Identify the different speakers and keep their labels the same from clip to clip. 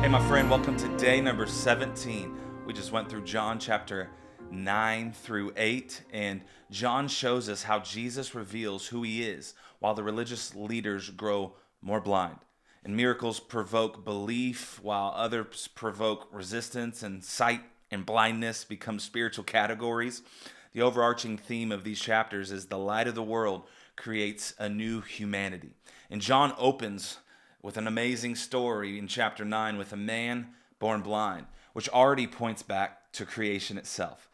Speaker 1: Hey, my friend, welcome to day number 17. We just went through John chapter 9 through 8, and John shows us how Jesus reveals who he is while the religious leaders grow more blind. And miracles provoke belief while others provoke resistance, and sight and blindness become spiritual categories. The overarching theme of these chapters is the light of the world creates a new humanity. And John opens with an amazing story in chapter 9 with a man born blind, which already points back to creation itself.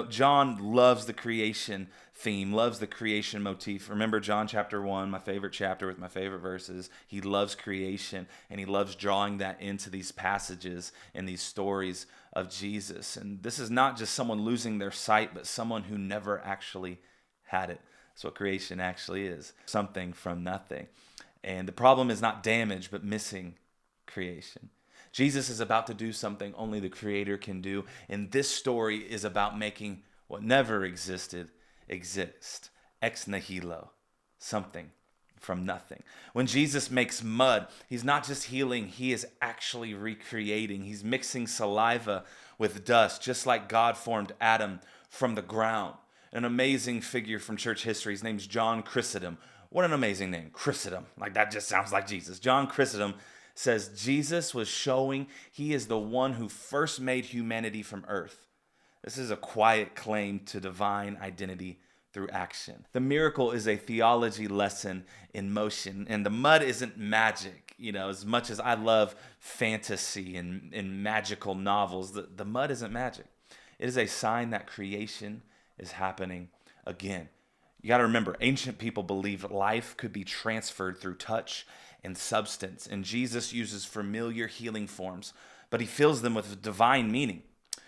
Speaker 1: John loves the creation theme, loves the creation motif. Remember John chapter 1, my favorite chapter with my favorite verses. He loves creation, and he loves drawing that into these passages and these stories of Jesus. And this is not just someone losing their sight, but someone who never actually had it. That's what creation actually is, something from nothing. And the problem is not damage, but missing creation. Jesus is about to do something only the Creator can do. And this story is about making what never existed exist. Ex nihilo, something from nothing. When Jesus makes mud, he's not just healing, he is actually recreating. He's mixing saliva with dust, just like God formed Adam from the ground. An amazing figure from church history. His name's John Chrysostom. What an amazing name, Chrysostom. Like, that just sounds like Jesus. John Chrysostom says Jesus was showing he is the one who first made humanity from earth. This is a quiet claim to divine identity through action. The miracle is a theology lesson in motion, and the mud isn't magic. As much as I love fantasy and magical novels, the mud isn't magic. It is a sign that creation is happening again. You got to remember, ancient people believed life could be transferred through touch and substance, and Jesus uses familiar healing forms, but he fills them with divine meaning.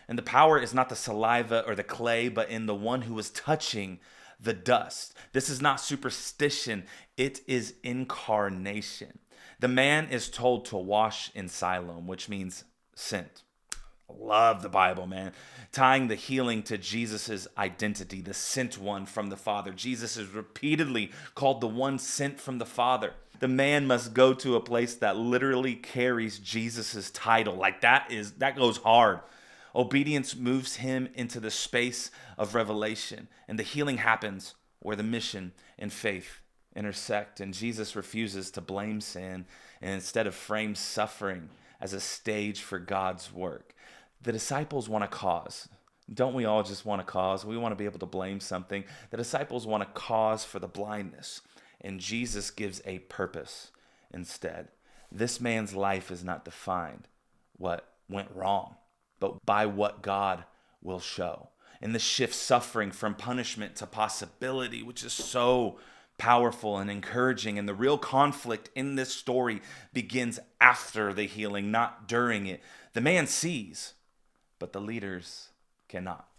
Speaker 1: And the power is not the saliva or the clay, but in the one who is touching the dust. This is not superstition, it is incarnation. The man is told to wash in Siloam, which means sent. Love the Bible, man. Tying the healing to Jesus' identity, the sent one from the Father. Jesus is repeatedly called the one sent from the Father. The man must go to a place that literally carries Jesus' title. Like, that goes hard. Obedience moves him into the space of revelation, and the healing happens where the mission and faith intersect. And Jesus refuses to blame sin, and instead of frames suffering as a stage for God's work. The disciples want a cause. Don't we all just want a cause? We want to be able to blame something. The disciples want a cause for the blindness, and Jesus gives a purpose instead. This man's life is not defined what went wrong, but by what God will show. And this shifts suffering from punishment to possibility, which is so powerful and encouraging. And the real conflict in this story begins after the healing, not during it. The man sees, but the leaders cannot.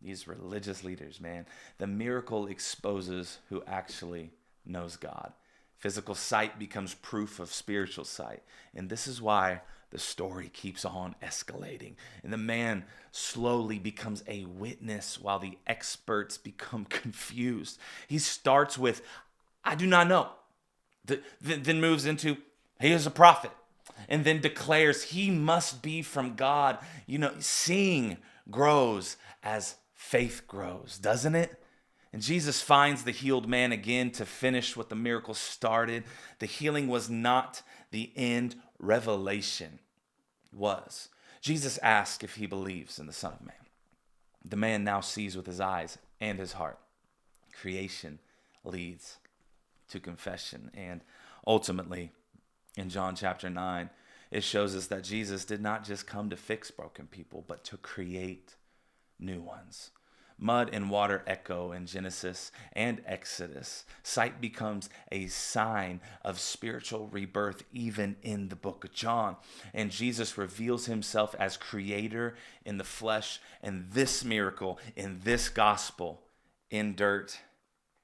Speaker 1: These religious leaders, man. The miracle exposes who actually knows God. Physical sight becomes proof of spiritual sight. And this is why the story keeps on escalating. And the man slowly becomes a witness while the experts become confused. He starts with, I do not know. Then moves into, he is a prophet. And then declares he must be from God. Seeing grows as faith grows, doesn't it? And Jesus finds the healed man again to finish what the miracle started. The healing was not the end, revelation was. Jesus asks if he believes in the Son of Man. The man now sees with his eyes and his heart. Creation leads to confession. And ultimately, in John chapter 9, it shows us that Jesus did not just come to fix broken people, but to create new ones. Mud and water echo in Genesis and Exodus. Sight becomes a sign of spiritual rebirth even in the book of John. And Jesus reveals himself as creator in the flesh, and this miracle in this gospel in dirt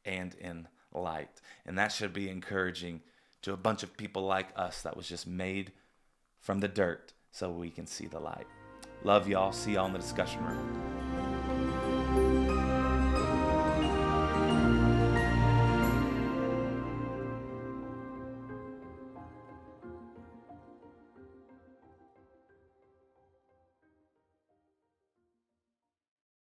Speaker 1: and in light. And that should be encouraging to a bunch of people like us that was just made from the dirt so we can see the light. Love y'all. See y'all in the discussion room.